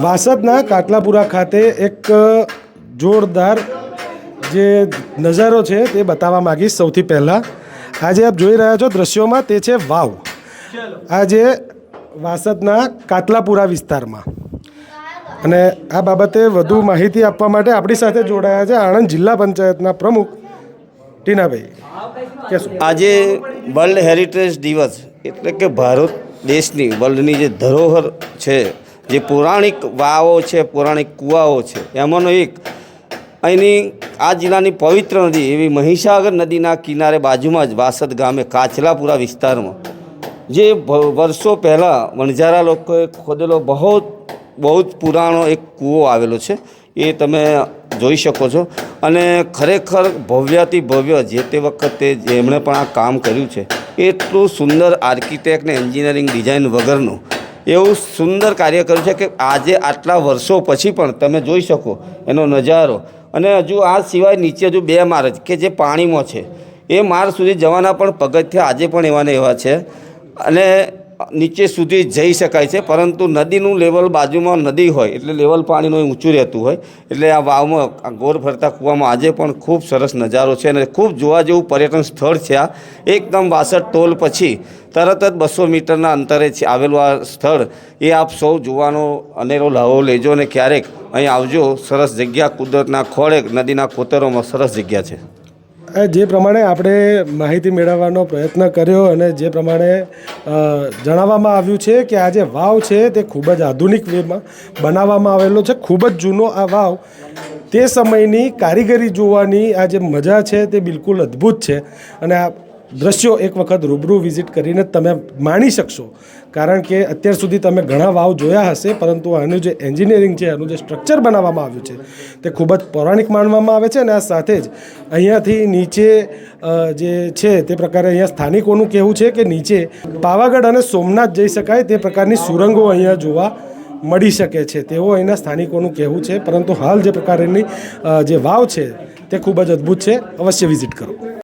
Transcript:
વાસદના કાટલાપુરા ખાતે એક જોરદાર જે નજારો છે તે બતાવવા માગીશ. સૌથી પહેલાં આજે આપ જોઈ રહ્યા છો દ્રશ્યોમાં તે છે વાવ. આજે વાસદના કાટલાપુરા વિસ્તારમાં, અને આ બાબતે વધુ માહિતી આપવા માટે આપણી સાથે જોડાયા છે આણંદ જિલ્લા પંચાયતના પ્રમુખ ટીનાભાઈ. આજે વર્લ્ડ હેરિટેજ દિવસ એટલે કે ભારત દેશની વર્લ્ડની જે ધરોહર છે, જે પૌરાણિક વાવો છે, પૌરાણિક કૂવાઓ છે, એમાંનો એક અહીંની આ જિલ્લાની પવિત્ર નદી એવી મહીસાગર નદીના કિનારે બાજુમાં જ વાસદ ગામે કાચલાપુરા વિસ્તારમાં જે વર્ષો પહેલાં વણઝારા લોકોએ ખોદેલો બહુ પુરાણો એક કૂવો આવેલો છે, એ તમે જોઈ શકો છો. અને ખરેખર ભવ્યાતિ ભવ્ય જે તે વખતે જેમણે પણ આ કામ કર્યું છે એટલું સુંદર આર્કિટેક્ટ ને એન્જિનિયરિંગ ડિઝાઇન વગરનું એવું સુંદર કાર્ય કર્યું છે કે આજે આટલા વર્ષો પછી પણ તમે જોઈ શકો એનો નજારો. અને હજુ આ સિવાય નીચે હજુ 2 માળ કે જે પાણીમાં છે એ માળ સુધી જવાના પણ પગથિયા આજે પણ એવા ને એવા છે, અને નીચે સુધી જઈ શકાય છે. પરંતુ નદીનું લેવલ બાજુમાં નદી હોય એટલે લેવલ પાણીનું ઊંચું રહેતું હોય, એટલે આ વાવમાં આ ગોળ ફરતા કૂવામાં આજે પણ ખૂબ સરસ નજારો છે અને ખૂબ જોવા જેવું પર્યટન સ્થળ છે. આ એકદમ વાસદ ટોલ પછી તરત જ 200 મીટરના અંતરે છે આવેલું આ સ્થળ. એ આપ સૌ જોવાનો અનેરો લાવો લેજો અને ક્યારેક અહીં આવજો. સરસ જગ્યા, કુદરતના ખોળે નદીના ખોતરોમાં સરસ જગ્યા છે. જે પ્રમાણે આપણે માહિતી મેળવવાનો પ્રયત્ન કર્યો અને જે પ્રમાણે જણાવવામાં આવ્યું છે કે આ જે વાવ છે તે ખૂબ જ આધુનિક વેમાં બનાવવામાં આવેલો છે. ખૂબ જ જૂનો આ વાવ, તે સમયની કારીગરી જોવાની આ જે મજા છે તે બિલકુલ અદ્ભુત છે. અને આ દ્રશ્યો એક વખત રૂબરૂ વિઝિટ કરીને તમે માણી શકશો, કારણ કે અત્યાર સુધી તમે ઘણા વાવ જોયા હશે, પરંતુ આનું જે એન્જિનિયરિંગ છે, આનું જે સ્ટ્રક્ચર બનાવવામાં આવ્યું છે તે ખૂબ જ પૌરાણિક માનવામાં આવે છે. અને આ સાથે જ અહીંયાથી નીચે જે છે તે પ્રકારે અહીંયા સ્થાનિકોનું કહેવું છે કે નીચે પાવાગઢ અને સોમનાથ જઈ શકાય તે પ્રકારની સુરંગો અહીંયા જોવા મળી શકે છે તેવું અહીંના સ્થાનિકોનું કહેવું છે. પરંતુ હાલ જે પ્રકારની જે વાવ છે તે ખૂબ જ અદ્ભુત છે. અવશ્ય વિઝિટ કરો.